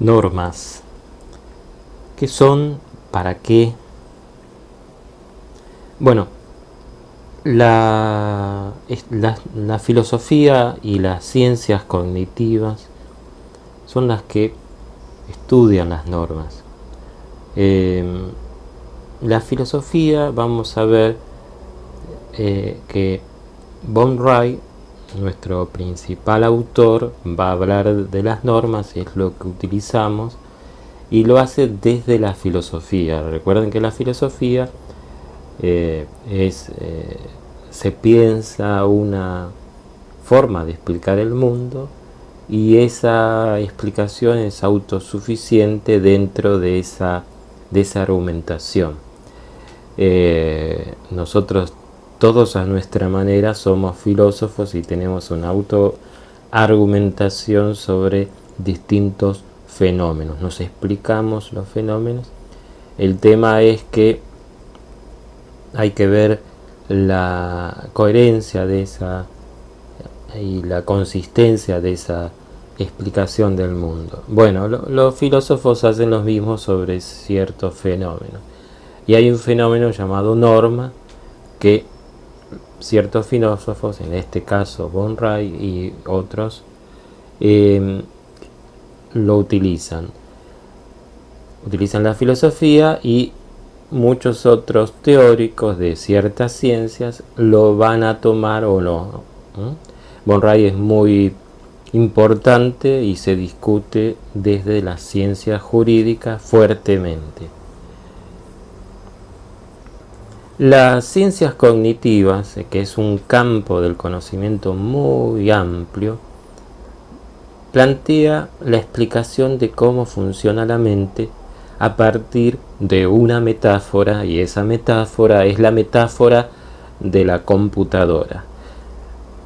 Normas. ¿Qué son? ¿Para qué? Bueno, la filosofía y las ciencias cognitivas son las que estudian las normas. La filosofía, vamos a ver que von Ray, nuestro principal autor, va a hablar de las normas, es lo que utilizamos, y lo hace desde la filosofía. Recuerden que la filosofía se piensa una forma de explicar el mundo, y esa explicación es autosuficiente dentro de esa argumentación. Nosotros todos a nuestra manera somos filósofos y tenemos una autoargumentación sobre distintos fenómenos. Nos explicamos los fenómenos. El tema es que hay que ver la coherencia de esa y la consistencia de esa explicación del mundo. Bueno, los filósofos hacen lo mismo sobre ciertos fenómenos. Y hay un fenómeno llamado norma que ciertos filósofos, en este caso von Ray y otros, lo utilizan. Utilizan la filosofía, y muchos otros teóricos de ciertas ciencias lo van a tomar o no. Von Ray es muy importante y se discute desde las ciencias jurídicas fuertemente. Las ciencias cognitivas, que es un campo del conocimiento muy amplio, plantea la explicación de cómo funciona la mente a partir de una metáfora, y esa metáfora es la metáfora de la computadora.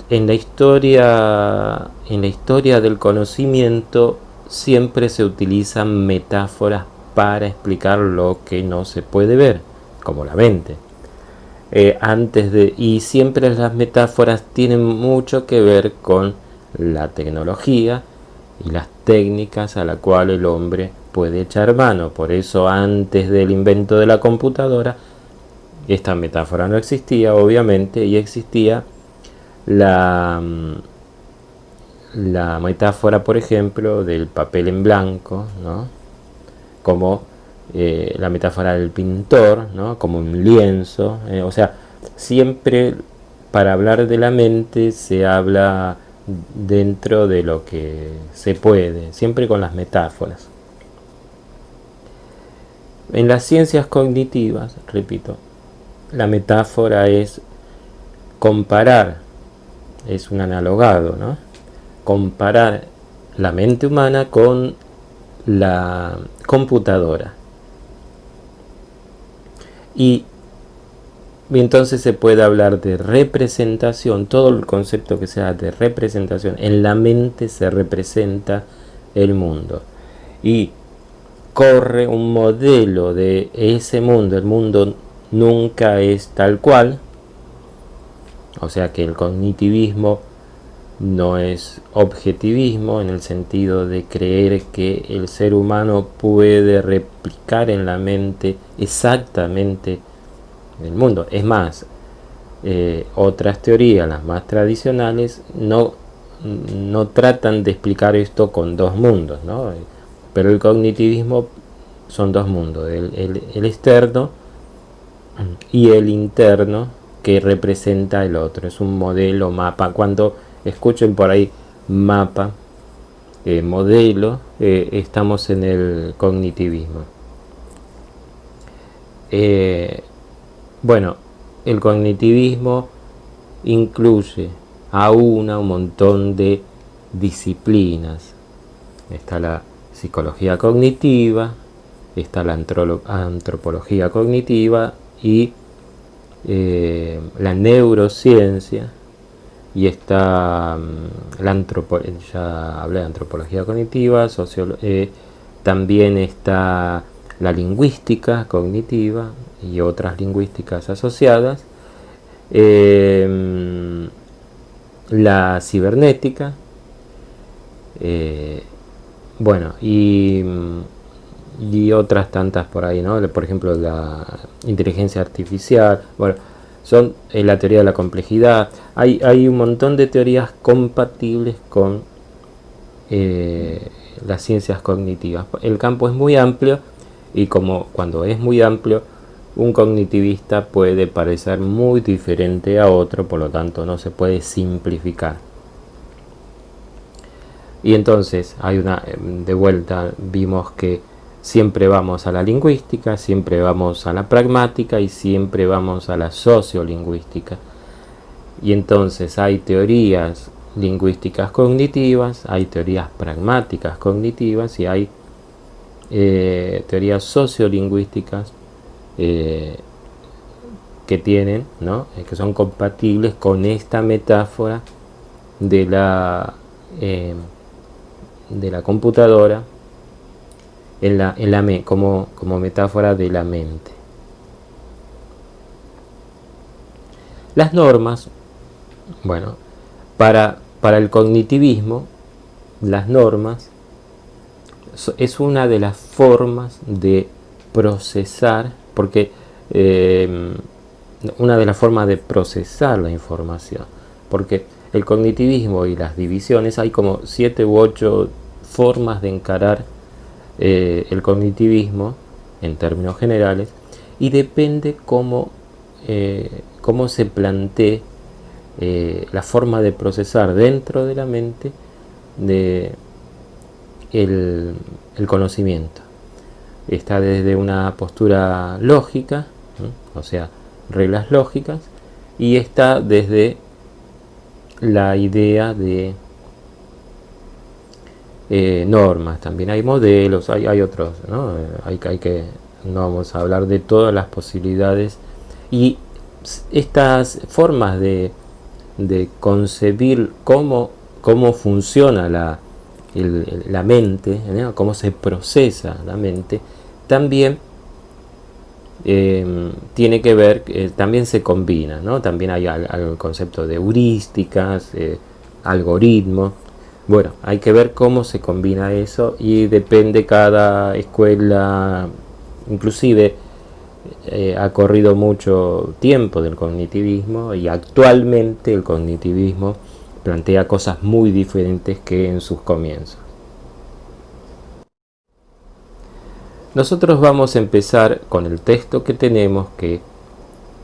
En la historia del conocimiento siempre se utilizan metáforas para explicar lo que no se puede ver, como la mente. Y siempre las metáforas tienen mucho que ver con la tecnología y las técnicas a la cual el hombre puede echar mano. Por eso, antes del invento de la computadora, esta metáfora no existía, obviamente, y existía la metáfora, por ejemplo, del papel en blanco, ¿no? Como la metáfora del pintor, ¿no? Como un lienzo. O sea, siempre para hablar de la mente se habla dentro de lo que se puede, siempre con las metáforas. En las ciencias cognitivas, repito, la metáfora es comparar, es un analogado, ¿no? Comparar la mente humana con la computadora. Y entonces se puede hablar de representación, todo el concepto que sea de representación. En la mente se representa el mundo. Y corre un modelo de ese mundo. El mundo nunca es tal cual. O sea que el cognitivismo no es objetivismo, en el sentido de creer que el ser humano puede replicar en la mente exactamente el mundo. Es más, otras teorías, las más tradicionales, no tratan de explicar esto con dos mundos, ¿no? Pero el cognitivismo son dos mundos, el externo y el interno, que representa el otro. Es un modelo, mapa. Cuando escuchen por ahí mapa, modelo, estamos en el cognitivismo. Bueno, el cognitivismo incluye a un montón de disciplinas. Está la psicología cognitiva, está la antropología cognitiva y la neurociencia, y está ya hablé de antropología cognitiva, también está la lingüística cognitiva y otras lingüísticas asociadas, la cibernética, Bueno, y otras tantas por ahí, ¿no? Por ejemplo, la inteligencia artificial, bueno, son la teoría de la complejidad. Hay un montón de teorías compatibles con las ciencias cognitivas. El campo es muy amplio y como cuando es muy amplio, un cognitivista puede parecer muy diferente a otro, por lo tanto no se puede simplificar. Y entonces hay de vuelta vimos que siempre vamos a la lingüística, siempre vamos a la pragmática y siempre vamos a la sociolingüística. Y entonces hay teorías lingüísticas cognitivas, hay teorías pragmáticas cognitivas y hay teorías sociolingüísticas que tienen, ¿no? Que son compatibles con esta metáfora de la computadora como metáfora de la mente. Las normas, bueno, para el cognitivismo, las normas es una de las formas de procesar, porque una de las formas de procesar la información, porque el cognitivismo y las divisiones, hay como 7 u 8 formas de encarar el cognitivismo en términos generales, y depende cómo se plantee la forma de procesar dentro de la mente de el conocimiento. Está desde una postura lógica, o sea, reglas lógicas, y está desde la idea de normas. También hay modelos, hay otros, ¿no? No vamos a hablar de todas las posibilidades, y estas formas de concebir cómo funciona la mente, ¿no? Cómo se procesa la mente, también tiene que ver, también se combina, ¿no? También hay el concepto de heurísticas, algoritmos. Bueno, hay que ver cómo se combina eso, y depende cada escuela, inclusive ha corrido mucho tiempo del cognitivismo, y actualmente el cognitivismo plantea cosas muy diferentes que en sus comienzos. Nosotros vamos a empezar con el texto que tenemos, que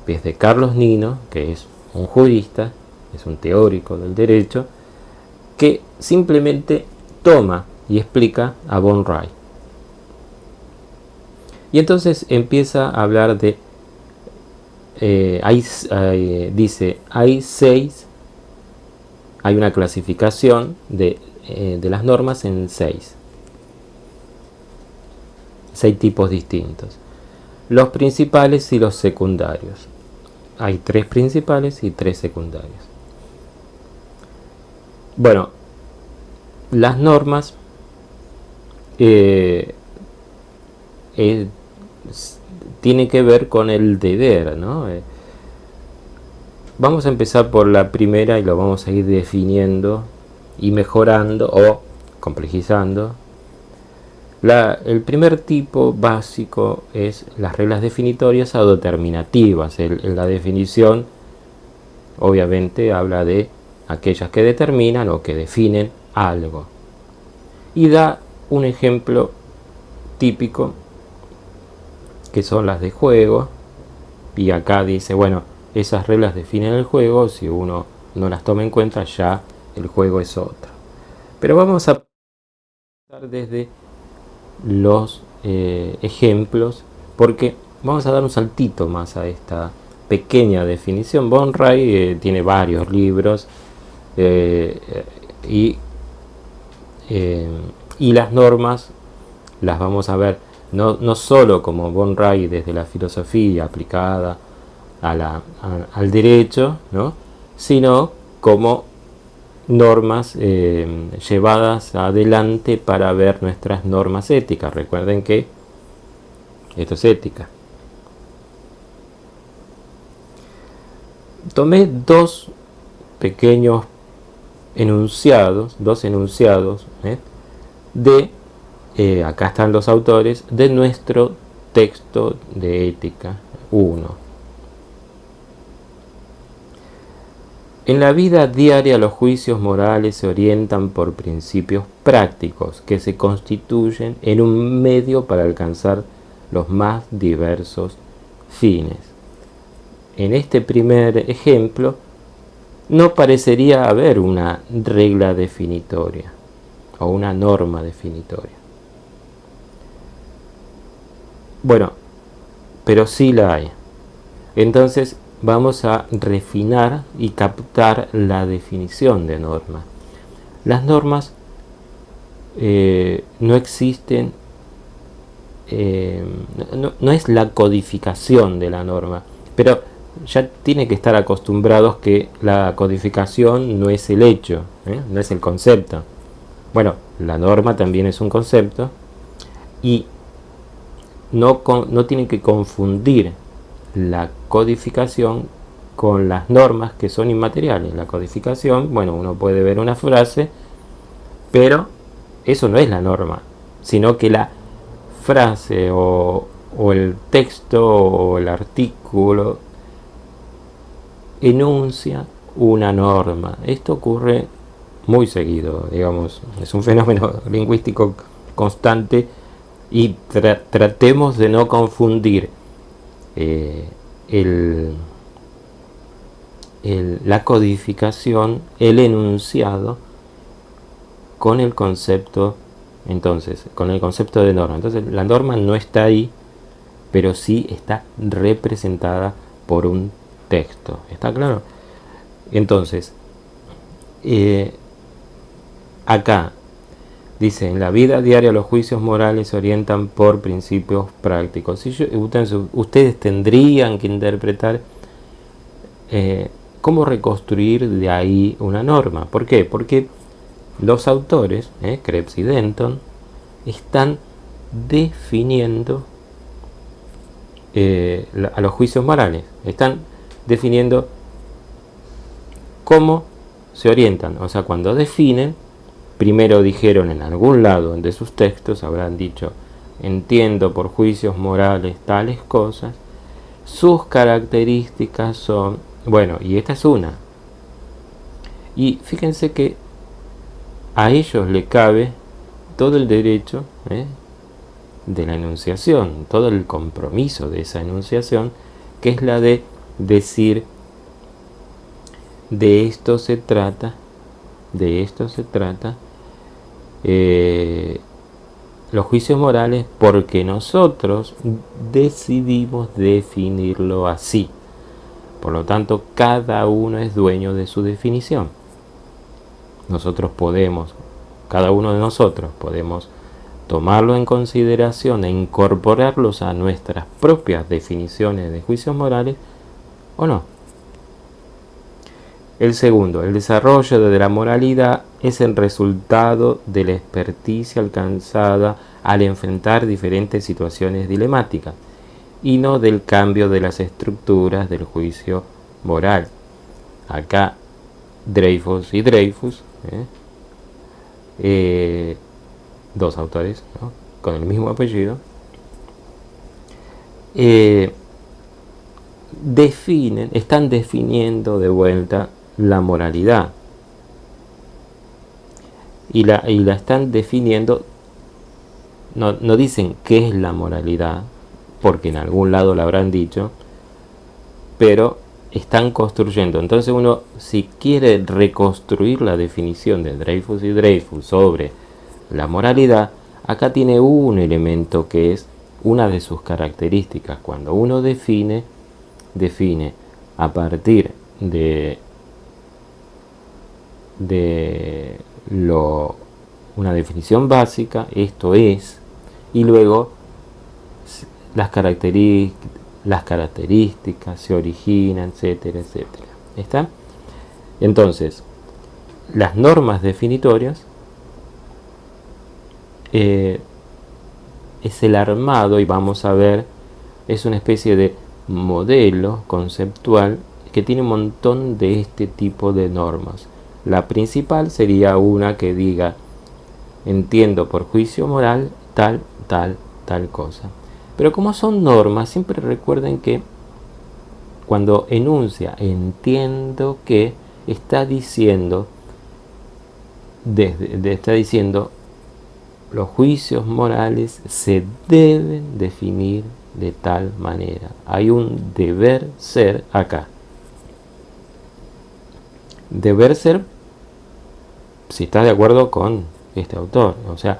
es de Carlos Nino, que es un jurista, es un teórico del derecho, que simplemente toma y explica a von Rey. Y entonces empieza a hablar de, dice, hay una clasificación de las normas en 6 tipos distintos. Los principales y los secundarios. Hay 3 principales y 3 secundarios. Bueno, las normas tiene que ver con el deber, ¿no? Vamos a empezar por la primera y lo vamos a ir definiendo y mejorando o complejizando. El primer tipo básico es las reglas definitorias o determinativas. La definición obviamente habla de aquellas que determinan o que definen algo. Y da un ejemplo típico, que son las de juego, y acá dice, bueno, esas reglas definen el juego, si uno no las toma en cuenta ya el juego es otro. Pero vamos a empezar desde los ejemplos, porque vamos a dar un saltito más a esta pequeña definición. Von Rey tiene varios libros, y las normas las vamos a ver no solo como von Rey desde la filosofía aplicada al derecho, ¿no? Sino como normas llevadas adelante para ver nuestras normas éticas. Recuerden que esto es ética. Tomé 2 pequeños enunciados, de acá están los autores de nuestro texto de ética 1. En la vida diaria los juicios morales se orientan por principios prácticos que se constituyen en un medio para alcanzar los más diversos fines. En este primer ejemplo no parecería haber una regla definitoria o una norma definitoria. Bueno, pero sí la hay. Entonces vamos a refinar y captar la definición de norma. Las normas no existen, no es la codificación de la norma, pero ya tiene que estar acostumbrados que la codificación no es el hecho, no es el concepto. Bueno, la norma también es un concepto y no tienen que confundir la codificación con las normas que son inmateriales. La codificación, bueno, uno puede ver una frase, pero eso no es la norma, sino que la frase o el texto o el artículo enuncia una norma. Esto ocurre muy seguido, digamos, es un fenómeno lingüístico constante y tratemos de no confundir la codificación, el enunciado, con el concepto, entonces, con el concepto de norma. Entonces, la norma no está ahí, pero sí está representada por un texto. ¿Está claro? Entonces, acá dice, en la vida diaria los juicios morales se orientan por principios prácticos. Si ustedes tendrían que interpretar cómo reconstruir de ahí una norma. ¿Por qué? Porque los autores, Krebs y Denton, están definiendo a los juicios morales. Están definiendo cómo se orientan. O sea, cuando definen, primero dijeron en algún lado de sus textos, habrán dicho, entiendo por juicios morales tales cosas, sus características son, bueno, y esta es una. Y fíjense que a ellos le cabe todo el derecho de la enunciación, todo el compromiso de esa enunciación, que es la de decir, de esto se trata, los juicios morales, porque nosotros decidimos definirlo así. Por lo tanto, cada uno es dueño de su definición. Cada uno de nosotros podemos tomarlo en consideración e incorporarlos a nuestras propias definiciones de juicios morales o no. El segundo, el desarrollo de la moralidad es el resultado de la experticia alcanzada al enfrentar diferentes situaciones dilemáticas y no del cambio de las estructuras del juicio moral. Acá Dreyfus y Dreyfus, dos autores, ¿no?, con el mismo apellido, están definiendo de vuelta la moralidad y la están definiendo. No dicen qué es la moralidad, porque en algún lado lo habrán dicho, pero están construyendo. Entonces uno, si quiere reconstruir la definición de Dreyfus y Dreyfus sobre la moralidad, acá tiene un elemento que es una de sus características. Cuando uno define a partir de una definición básica, esto es, y luego las características se originan, etcétera, etcétera. ¿Está? Entonces, las normas definitorias es el armado, y vamos a ver, es una especie de modelo conceptual que tiene un montón de este tipo de normas. La principal sería una que diga, entiendo por juicio moral tal, tal, tal cosa. Pero como son normas, siempre recuerden que cuando enuncia entiendo que está diciendo, está diciendo los juicios morales se deben definir de tal manera. Hay un deber ser acá. Deber ser si está de acuerdo con este autor. O sea,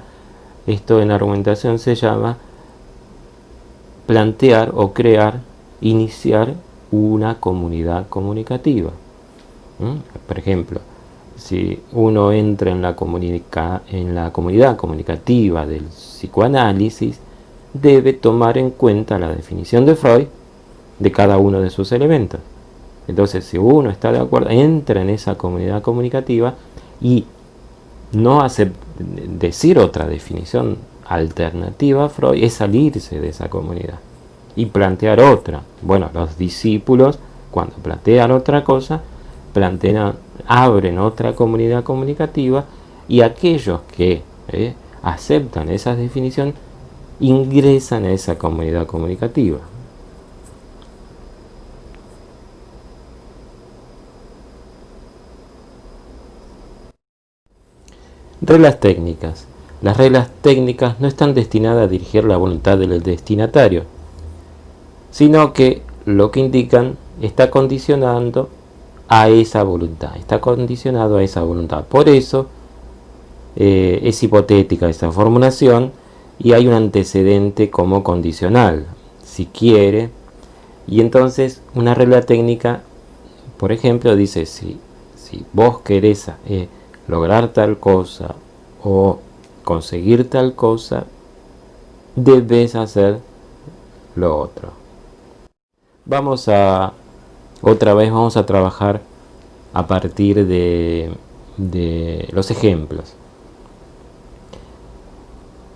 esto en argumentación se llama plantear o crear, iniciar una comunidad comunicativa. Por ejemplo, si uno entra en la comunidad comunicativa del psicoanálisis, debe tomar en cuenta la definición de Freud de cada uno de sus elementos. Entonces, si uno está de acuerdo, entra en esa comunidad comunicativa y no hace decir otra definición alternativa a Freud, es salirse de esa comunidad y plantear otra. Bueno, los discípulos, cuando plantean otra cosa, abren otra comunidad comunicativa, y aquellos que aceptan esa definición ingresan a esa comunidad comunicativa. Reglas técnicas. Las reglas técnicas no están destinadas a dirigir la voluntad del destinatario, sino que lo que indican está condicionando a esa voluntad, está condicionado a esa voluntad. Por eso es hipotética esta formulación y hay un antecedente como condicional, si quiere, y entonces una regla técnica, por ejemplo, dice si vos querés lograr tal cosa o conseguir tal cosa, debes hacer lo otro. Otra vez vamos a trabajar a partir de los ejemplos.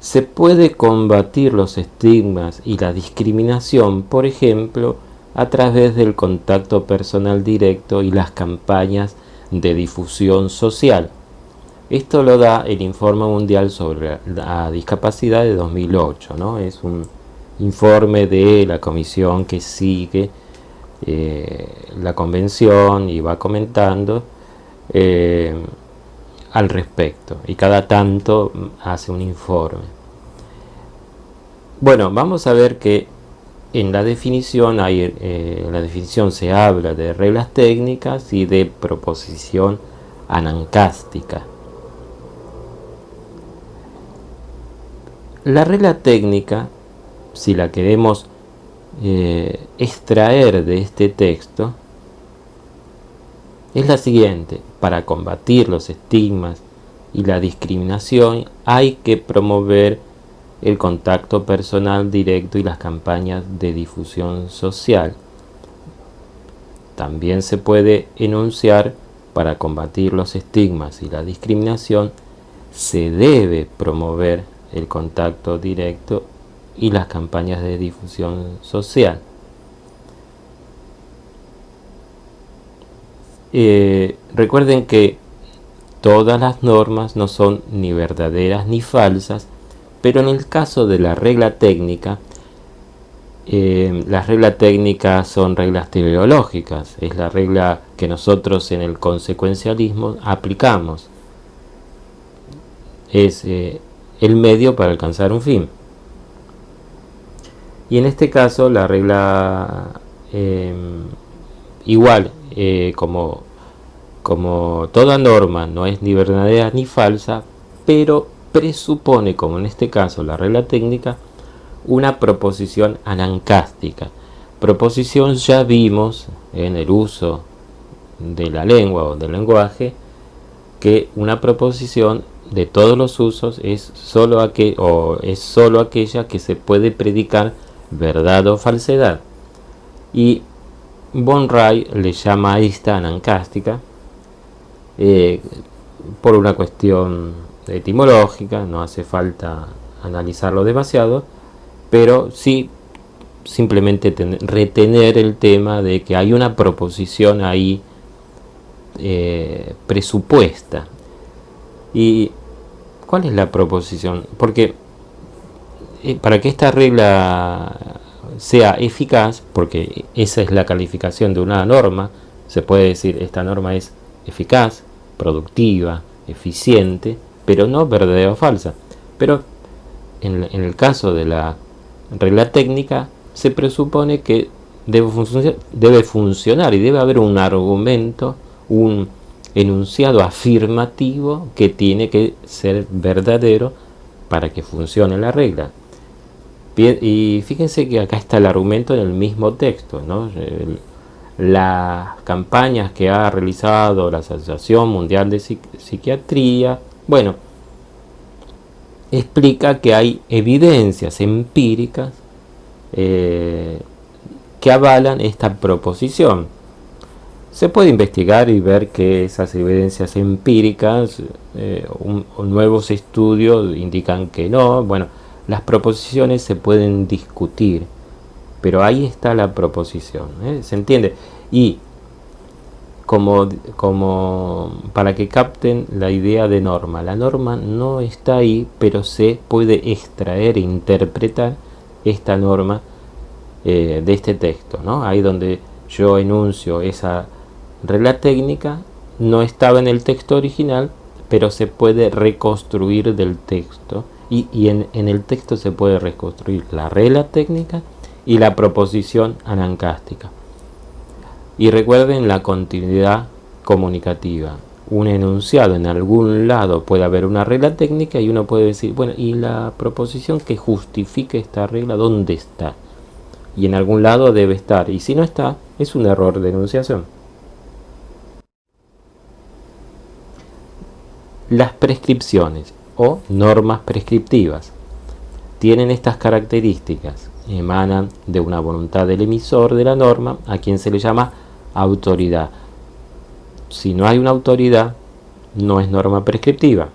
Se puede combatir los estigmas y la discriminación, por ejemplo, a través del contacto personal directo y las campañas de difusión social. Esto lo da el Informe Mundial sobre la Discapacidad de 2008, ¿no? Es un informe de la comisión que sigue la convención y va comentando al respecto, y cada tanto hace un informe. Bueno, vamos a ver que en la definición se habla de reglas técnicas y de proposición anancástica. La regla técnica, si la queremos extraer de este texto, es la siguiente: para combatir los estigmas y la discriminación hay que promover el contacto personal directo y las campañas de difusión social. También se puede enunciar: para combatir los estigmas y la discriminación se debe promover el contacto directo y las campañas de difusión social. Recuerden que todas las normas no son ni verdaderas ni falsas, pero en el caso de la regla técnica, las reglas técnicas son reglas teleológicas, es la regla que nosotros en el consecuencialismo aplicamos, es el medio para alcanzar un fin. Y en este caso la regla igual, como toda norma no es ni verdadera ni falsa, pero presupone, como en este caso la regla técnica, una proposición anancástica. Proposición ya vimos en el uso de la lengua o del lenguaje que una proposición de todos los usos es solo aquella que se puede predicar verdad o falsedad, y von Ray le llama a esta anancástica por una cuestión etimológica. No hace falta analizarlo demasiado, pero sí simplemente retener el tema de que hay una proposición ahí presupuesta. ¿Y cuál es la proposición? Porque para que esta regla sea eficaz, porque esa es la calificación de una norma, se puede decir esta norma es eficaz, productiva, eficiente, pero no verdadera o falsa. Pero en el caso de la regla técnica se presupone que debe funcionar y debe haber un argumento, un enunciado afirmativo que tiene que ser verdadero para que funcione la regla. Bien, y fíjense que acá está el argumento en el mismo texto, ¿no? Las campañas que ha realizado la Asociación Mundial de Psiquiatría, bueno, explica que hay evidencias empíricas que avalan esta proposición. Se puede investigar y ver que esas evidencias empíricas o nuevos estudios indican que no. Bueno, las proposiciones se pueden discutir, pero ahí está la proposición, ¿se entiende? Y como para que capten la idea de norma, la norma no está ahí, pero se puede extraer e interpretar esta norma de este texto, ¿no? Ahí donde yo enuncio esa regla técnica, no estaba en el texto original, pero se puede reconstruir del texto, y en el texto se puede reconstruir la regla técnica y la proposición anancástica. Y recuerden la continuidad comunicativa. Un enunciado en algún lado puede haber una regla técnica y uno puede decir, bueno, ¿y la proposición que justifique esta regla dónde está? Y en algún lado debe estar, y si no está, es un error de enunciación. Las prescripciones o normas prescriptivas tienen estas características. Emanan de una voluntad del emisor de la norma, a quien se le llama autoridad. Si no hay una autoridad, no es norma prescriptiva.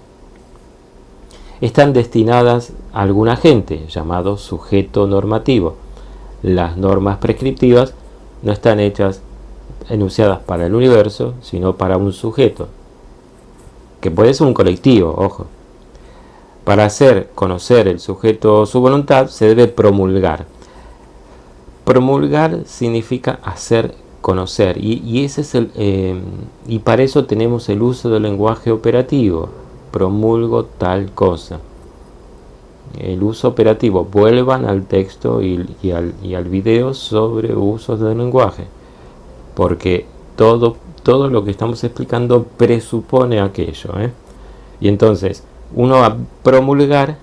Están destinadas a algún agente llamado sujeto normativo. Las normas prescriptivas no están enunciadas para el universo, sino para un sujeto, que puede ser un colectivo, ojo. Para hacer conocer el sujeto su voluntad, se debe promulgar. Promulgar significa hacer conocer, y ese es y para eso tenemos el uso del lenguaje operativo. Promulgo tal cosa. El uso operativo. Vuelvan al texto y al video sobre usos del lenguaje, porque todo lo que estamos explicando presupone aquello, y entonces uno al promulgar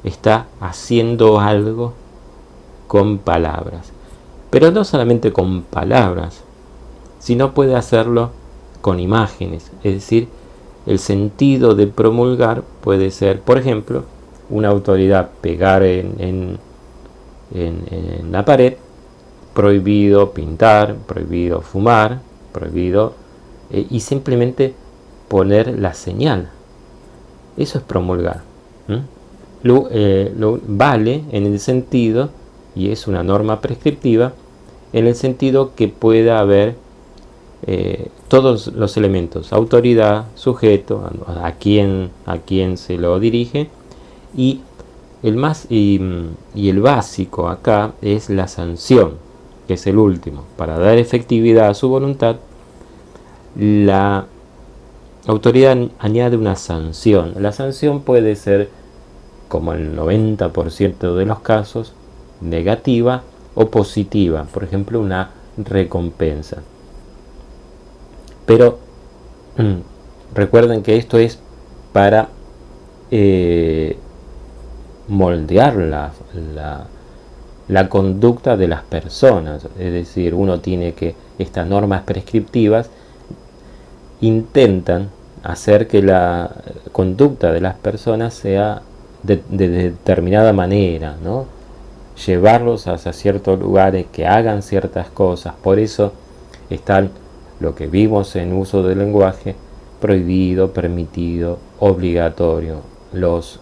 está haciendo algo con palabras, pero no solamente con palabras, sino puede hacerlo con imágenes. Es decir, el sentido de promulgar puede ser, por ejemplo, una autoridad pegar en la pared: prohibido pintar, prohibido fumar, prohibido, y simplemente poner la señal. Eso es promulgar. Lo vale en el sentido, y es una norma prescriptiva, en el sentido que pueda haber todos los elementos: autoridad, sujeto, a quién se lo dirige, y el básico acá es la sanción, que es el último. Para dar efectividad a su voluntad, la autoridad añade una sanción. La sanción puede ser, como el 90% de los casos, negativa o positiva. Por ejemplo, una recompensa. Pero recuerden que esto es para moldear la conducta de las personas. Es decir, uno tiene que, estas normas prescriptivas intentan hacer que la conducta de las personas sea de determinada manera, ¿no? Llevarlos hacia ciertos lugares, que hagan ciertas cosas. Por eso están lo que vimos en uso del lenguaje: prohibido, permitido, obligatorio. Los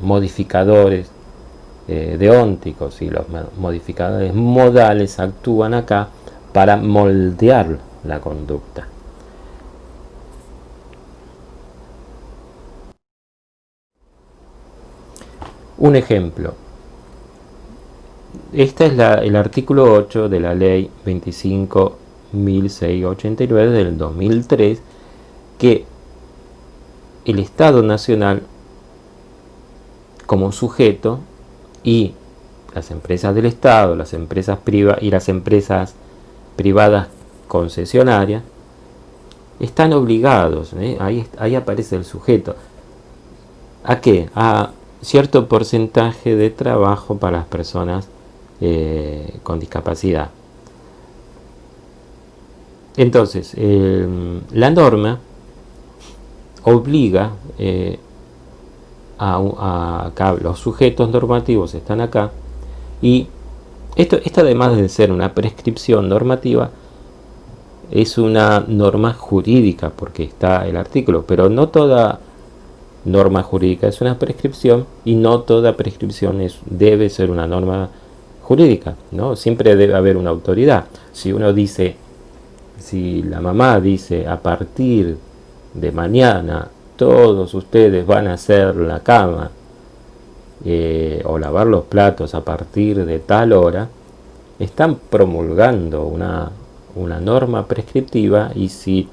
modificadores deónticos y los modificadores modales actúan acá para moldear la conducta. Un ejemplo. Este es el artículo 8 de la ley 25.689 del 2003, que el Estado Nacional como sujeto y las empresas del Estado, las empresas privadas y las empresas privadas concesionarias están obligados, ahí aparece el sujeto, ¿a qué? A cierto porcentaje de trabajo para las personas con discapacidad. Entonces, la norma obliga acá, los sujetos normativos están acá, y esto además de ser una prescripción normativa, es una norma jurídica, porque está el artículo, pero no toda norma jurídica es una prescripción, y no toda prescripción debe ser una norma jurídica, ¿no? Siempre debe haber una autoridad. Si uno dice, si la mamá dice, a partir de mañana todos ustedes van a hacer la cama o lavar los platos a partir de tal hora, están promulgando una norma prescriptiva, y si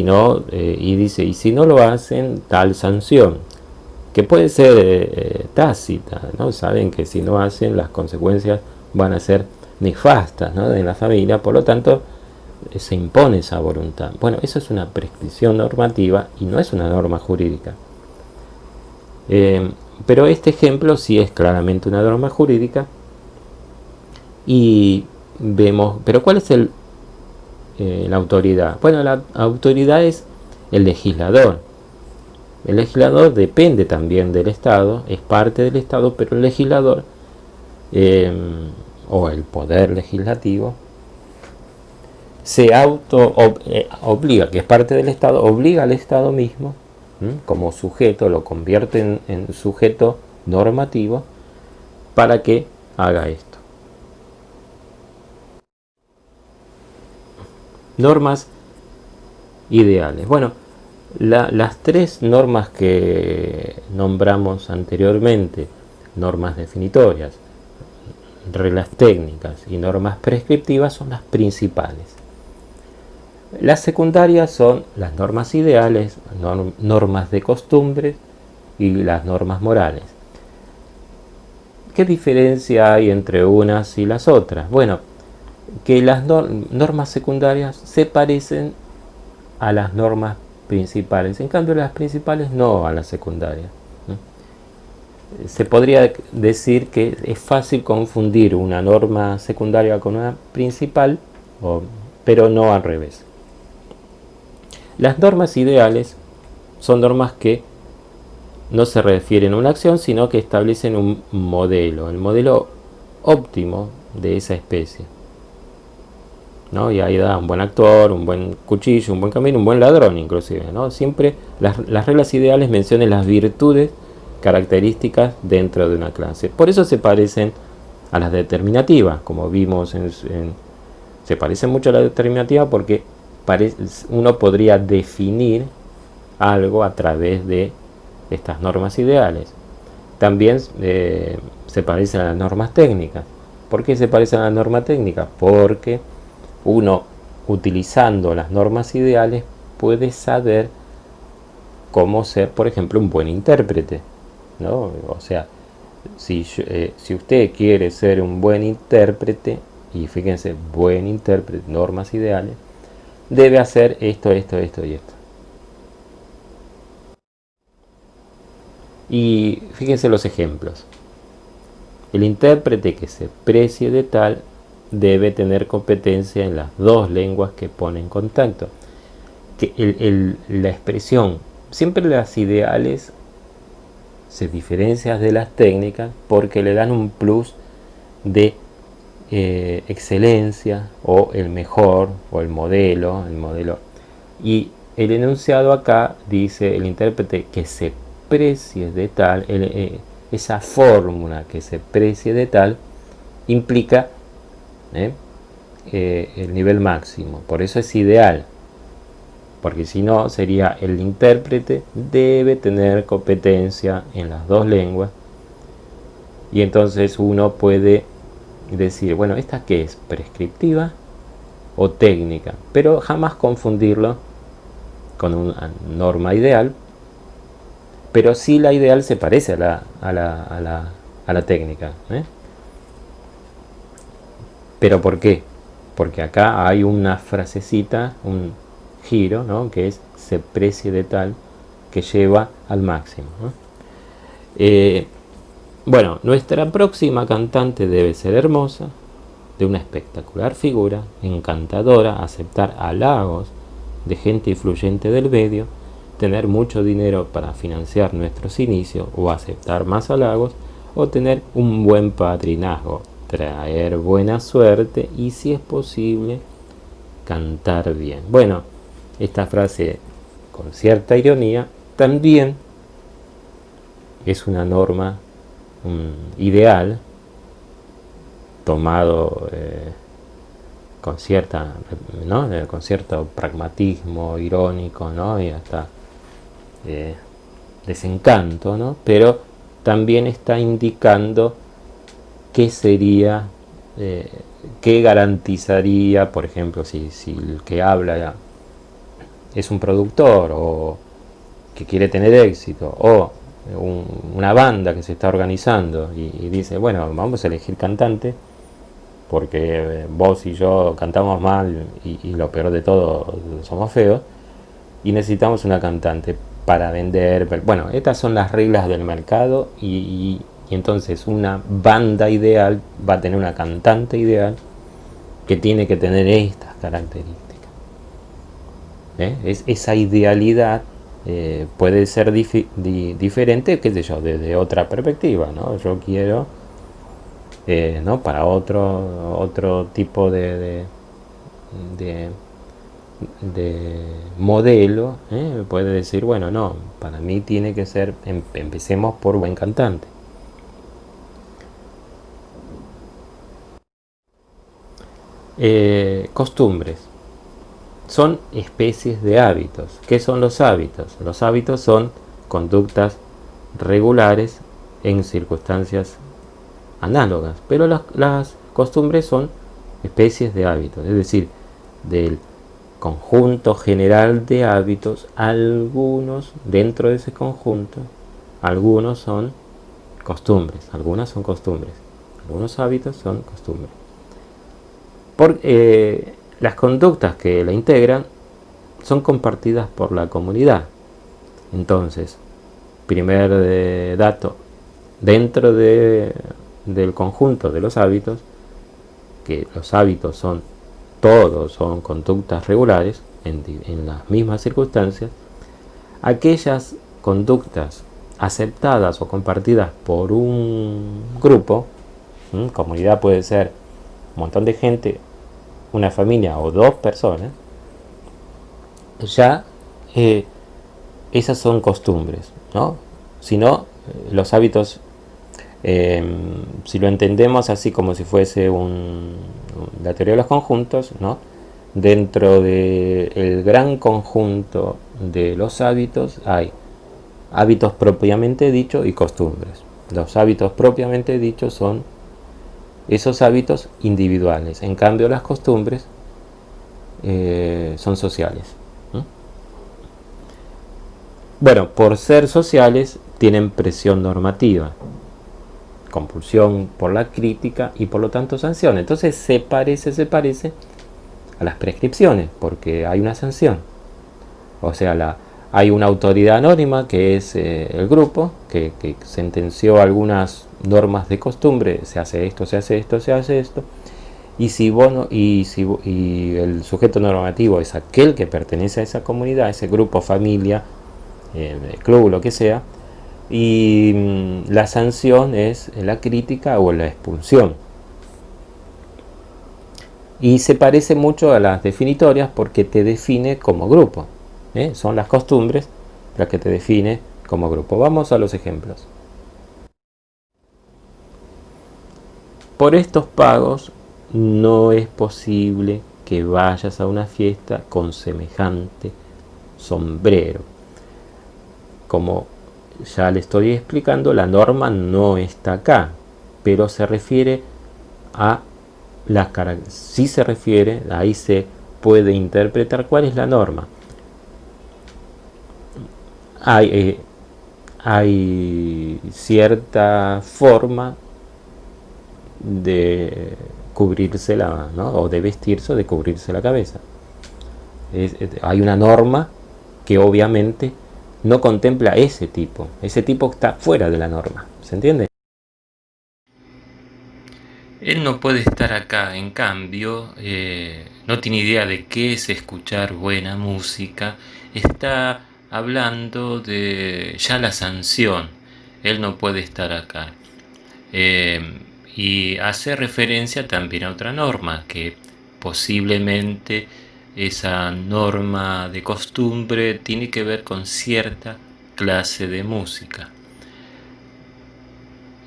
no, dice, y si no lo hacen, tal sanción, que puede ser tácita, ¿no? Saben que si no hacen, las consecuencias van a ser nefastas, ¿no?, de la familia, por lo tanto se impone esa voluntad. Bueno, eso es una prescripción normativa y no es una norma jurídica. Pero este ejemplo sí es claramente una norma jurídica, y vemos, pero ¿cuál es la autoridad? Bueno, la autoridad es el legislador. El legislador depende también del Estado, es parte del Estado, pero el legislador o el poder legislativo se obliga, que es parte del Estado, obliga al Estado mismo, como sujeto, lo convierte en sujeto normativo para que haga esto. Normas ideales. Bueno, las tres normas que nombramos anteriormente, normas definitorias, reglas técnicas y normas prescriptivas, son las principales. Las secundarias son las normas ideales, normas de costumbres y las normas morales. ¿Qué diferencia hay entre unas y las otras? Bueno, que las normas secundarias se parecen a las normas principales, en cambio las principales no a las secundarias. Se podría decir que es fácil confundir una norma secundaria con una principal, pero no al revés. Las normas ideales son normas que no se refieren a una acción, sino que establecen un modelo, el modelo óptimo de esa especie, ¿no? Y ahí da un buen actor, un buen cuchillo, un buen camino, un buen ladrón inclusive, ¿no? Siempre las reglas ideales mencionan las virtudes características dentro de una clase. Por eso se parecen a las determinativas, como vimos se parecen mucho a la determinativa porque uno podría definir algo a través de estas normas ideales. También se parecen a las normas técnicas. ¿Por qué se parecen a las normas técnicas? Porque uno, utilizando las normas ideales, puede saber cómo ser, por ejemplo, un buen intérprete, ¿no? O sea, si usted quiere ser un buen intérprete, y fíjense, buen intérprete, normas ideales, debe hacer esto, esto, esto y esto. Y fíjense los ejemplos. El intérprete que se precie de tal debe tener competencia en las dos lenguas que pone en contacto. Que la expresión, siempre las ideales se diferencian de las técnicas porque le dan un plus de excelencia, o el mejor, o el modelo. Y el enunciado acá dice el intérprete que se precie de tal, esa fórmula que se precie de tal implica el nivel máximo, por eso es ideal, porque si no sería el intérprete debe tener competencia en las dos lenguas, y entonces uno puede decir, bueno, ¿esta qué es? ¿Prescriptiva o técnica? Pero jamás confundirlo con una norma ideal, pero sí la ideal se parece a la técnica, ¿eh? ¿Pero por qué? Porque acá hay una frasecita, un giro, ¿no? Que es se precie de tal, que lleva al máximo, ¿no? Bueno, nuestra próxima cantante debe ser hermosa, de una espectacular figura, encantadora, aceptar halagos de gente influyente del medio, tener mucho dinero para financiar nuestros inicios o aceptar más halagos, o tener un buen padrinazgo, traer buena suerte y, si es posible, cantar bien. Bueno, esta frase, con cierta ironía, también es una norma ideal tomado con cierta, ¿no? Con cierto pragmatismo irónico, ¿no? Y hasta desencanto, ¿no? Pero también está indicando qué sería, qué garantizaría, por ejemplo, si el que habla es un productor o que quiere tener éxito, o una banda que se está organizando y dice, bueno, vamos a elegir cantante porque vos y yo cantamos mal y lo peor de todo, somos feos, y necesitamos una cantante para vender. Bueno, estas son las reglas del mercado, y entonces una banda ideal va a tener una cantante ideal que tiene que tener estas características. Esa idealidad puede ser diferente, qué sé yo, desde otra perspectiva, ¿no? Yo quiero, ¿no? Para otro tipo de, de modelo, puede decir, bueno, no, para mí tiene que ser, empecemos por buen cantante. Costumbres son especies de hábitos. ¿Qué son los hábitos? Los hábitos son conductas regulares en circunstancias análogas, pero las costumbres son especies de hábitos, es decir, del conjunto general de hábitos, algunos dentro de ese conjunto, algunos son costumbres, algunas son costumbres, algunos hábitos son costumbres. Las conductas que la integran son compartidas por la comunidad. Entonces, primer dato, dentro del conjunto de los hábitos, que los hábitos son todos, son conductas regulares en las mismas circunstancias, aquellas conductas aceptadas o compartidas por un grupo, comunidad puede ser un montón de gente, una familia o dos personas, ya esas son costumbres, ¿no? Si no, los hábitos, si lo entendemos así como si fuese la teoría de los conjuntos, ¿no? Dentro del gran conjunto de los hábitos hay hábitos propiamente dichos y costumbres. Los hábitos propiamente dichos son esos hábitos individuales, en cambio las costumbres son sociales. Bueno, por ser sociales tienen presión normativa, compulsión por la crítica y por lo tanto sanción. Entonces se parece a las prescripciones porque hay una sanción. O sea, hay una autoridad anónima que es el grupo que sentenció algunas normas de costumbre, se hace esto, se hace esto, se hace esto. Y si el sujeto normativo es aquel que pertenece a esa comunidad, ese grupo, familia, club, lo que sea, y la sanción es la crítica o la expulsión. Y se parece mucho a las definitorias porque te define como grupo. Son las costumbres las que te define como grupo. Vamos a los ejemplos. Por estos pagos no es posible que vayas a una fiesta con semejante sombrero. Como ya le estoy explicando, la norma no está acá, pero se refiere a las características. Si se refiere, ahí se puede interpretar cuál es la norma. Hay cierta forma de cubrirse ¿no? O de vestirse o de cubrirse la cabeza. Hay una norma que obviamente no contempla ese tipo está fuera de la norma, ¿se entiende? Él no puede estar acá, en cambio, no tiene idea de qué es escuchar buena música, está hablando de ya la sanción, él no puede estar acá. Eh, y hace referencia también a otra norma, que posiblemente esa norma de costumbre tiene que ver con cierta clase de música.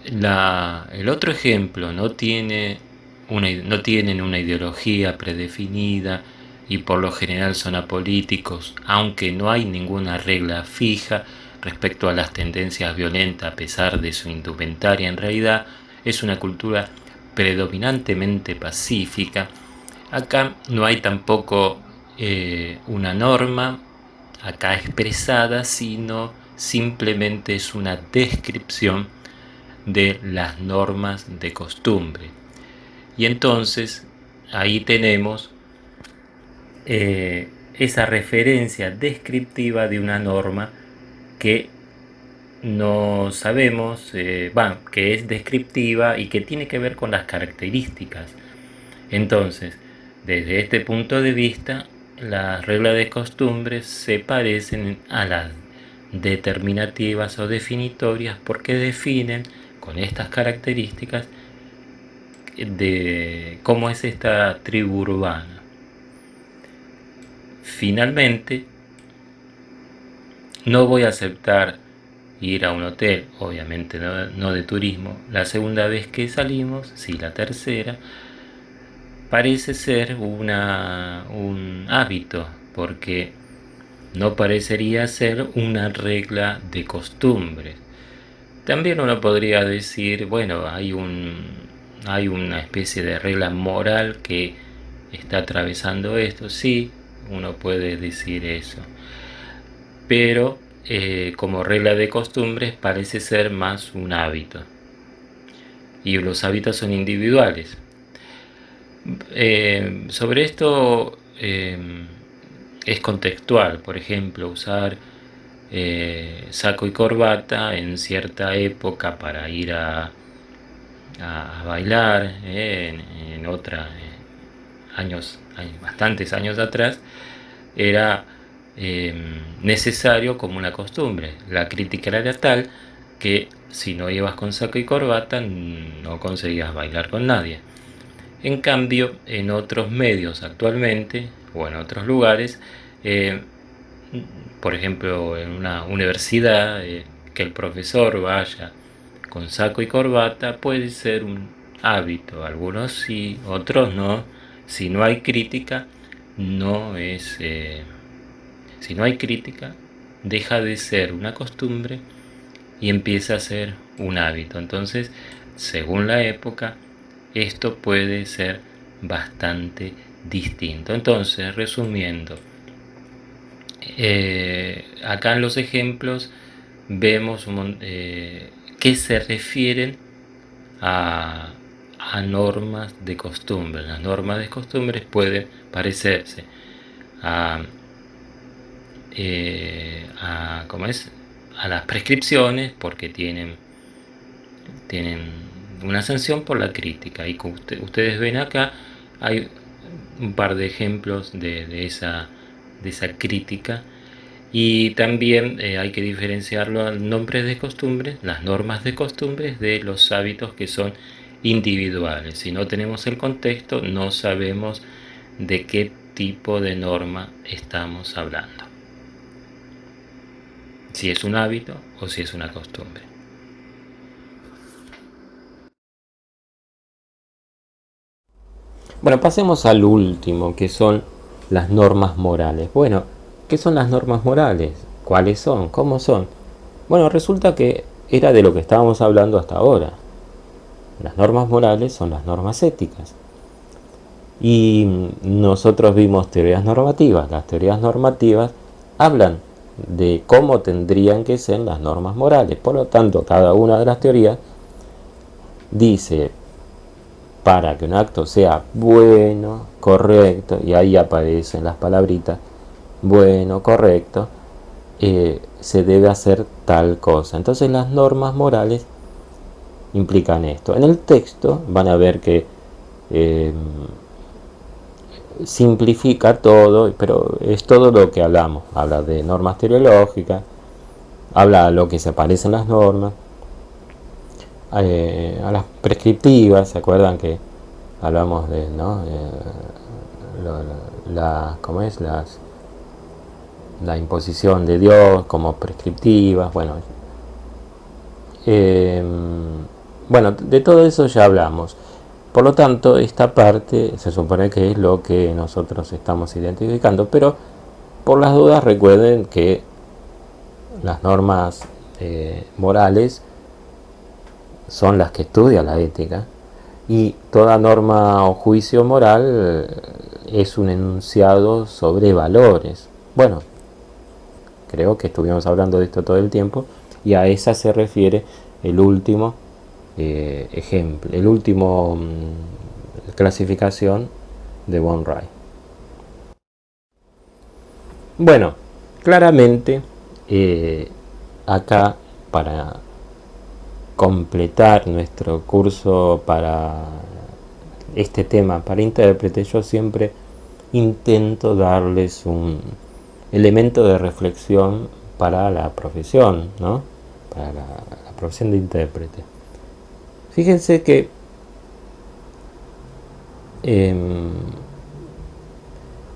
El otro ejemplo no tienen una ideología predefinida y por lo general son apolíticos, aunque no hay ninguna regla fija respecto a las tendencias violentas a pesar de su indumentaria. En realidad es una cultura predominantemente pacífica. Acá no hay tampoco una norma acá expresada, sino simplemente es una descripción de las normas de costumbre. Y entonces ahí tenemos esa referencia descriptiva de una norma que no sabemos, que es descriptiva y que tiene que ver con las características. Entonces, desde este punto de vista, las reglas de costumbres se parecen a las determinativas o definitorias porque definen con estas características de cómo es esta tribu urbana. Finalmente, no voy a aceptar ir a un hotel, obviamente no de turismo, la segunda vez que salimos, sí la tercera, parece ser un hábito, porque no parecería ser una regla de costumbres. También uno podría decir, bueno, hay una especie de regla moral que está atravesando esto, sí, uno puede decir eso, pero como regla de costumbres parece ser más un hábito, y los hábitos son individuales. Sobre esto es contextual, por ejemplo, usar saco y corbata en cierta época para ir a bailar, en otra, bastantes años atrás, era necesario como una costumbre. La crítica era tal que si no ibas con saco y corbata no conseguías bailar con nadie. En cambio, en otros medios actualmente o en otros lugares, eh, por ejemplo en una universidad, que el profesor vaya con saco y corbata puede ser un hábito, algunos sí, otros no. Si no hay crítica, no es, si no hay crítica, deja de ser una costumbre y empieza a ser un hábito. Entonces, según la época, esto puede ser bastante distinto. Entonces, resumiendo, acá en los ejemplos vemos que se refieren a, normas de costumbre. Las normas de costumbres pueden parecerse a, ¿cómo es? A las prescripciones porque tienen una sanción por la crítica, y como ustedes ven acá hay un par de ejemplos de esa crítica. Y también hay que diferenciar los nombres de costumbres, las normas de costumbres, de los hábitos que son individuales. Si no tenemos el contexto, no sabemos de qué tipo de norma estamos hablando, si es un hábito o si es una costumbre. Bueno, pasemos al último, que son las normas morales. Bueno, ¿Qué son las normas morales? ¿Cuáles son? ¿Cómo son? Bueno, resulta que era de lo que estábamos hablando hasta ahora. Las normas morales son las normas éticas. Y nosotros vimos teorías normativas. Las teorías normativas hablan de cómo tendrían que ser las normas morales. Por lo tanto, cada una de las teorías dice, para que un acto sea bueno, correcto, y ahí aparecen las palabritas, bueno, correcto, se debe hacer tal cosa. Entonces las normas morales implican esto. En el texto van a ver que simplifica todo, pero es todo lo que hablamos. Habla de normas teleológicas, habla de lo que se parecen las normas, a las prescriptivas. ¿Se acuerdan que hablamos de, ¿no? ¿Cómo es? La imposición de Dios como prescriptivas. Bueno, bueno, de todo eso ya hablamos. Por lo tanto, esta parte se supone que es lo que nosotros estamos identificando, pero por las dudas recuerden que las normas morales son las que estudia la ética, y toda norma o juicio moral es un enunciado sobre valores. Bueno, creo que estuvimos hablando de esto todo el tiempo, y a esa se refiere el último ejemplo, el último clasificación de von Rey. Bueno, claramente acá, para completar nuestro curso para este tema, para intérprete, yo siempre intento darles un elemento de reflexión para la profesión, ¿no? Para la profesión de intérprete. Fíjense que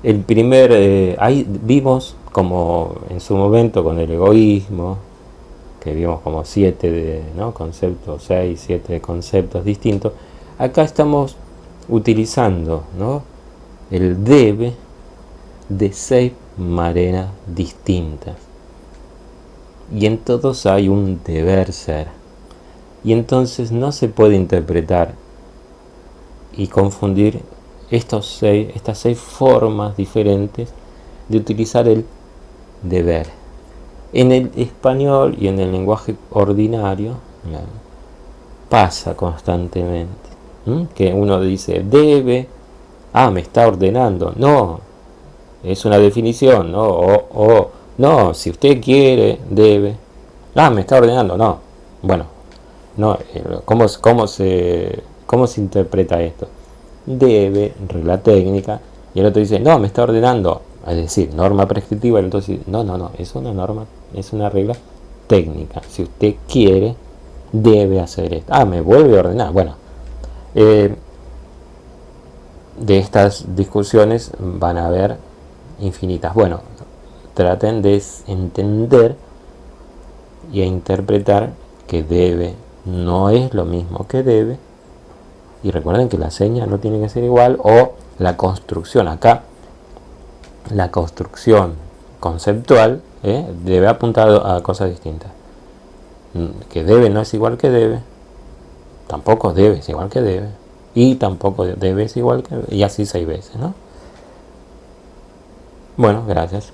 el primer, ahí vimos como en su momento con el egoísmo, que vimos como 7 ¿no? conceptos, 6, 7 conceptos distintos. Acá estamos utilizando, ¿no? el debe de 6 maneras distintas, y en todos hay un deber ser, y entonces no se puede interpretar y confundir estas 6 formas diferentes de utilizar el deber. En el español y en el lenguaje ordinario pasa constantemente que uno dice debe, me está ordenando. No, es una definición, ¿no? O no, si usted quiere, debe. Me está ordenando, no. Bueno, no, ¿cómo se interpreta esto? Debe, regla técnica, y el otro dice, no, me está ordenando, es decir, norma prescriptiva, y entonces, no, es una norma, es una regla técnica. Si usted quiere, debe hacer esto. Me vuelve a ordenar. Bueno, de estas discusiones van a haber infinitas. Bueno, traten de entender y a interpretar que debe no es lo mismo que debe, y recuerden que la seña no tiene que ser igual, o la construcción. Acá la construcción conceptual debe apuntar a cosas distintas. Que debe no es igual que debe, tampoco debe es igual que debe, y tampoco debe es igual que, y así 6 veces, ¿no? Bueno, gracias.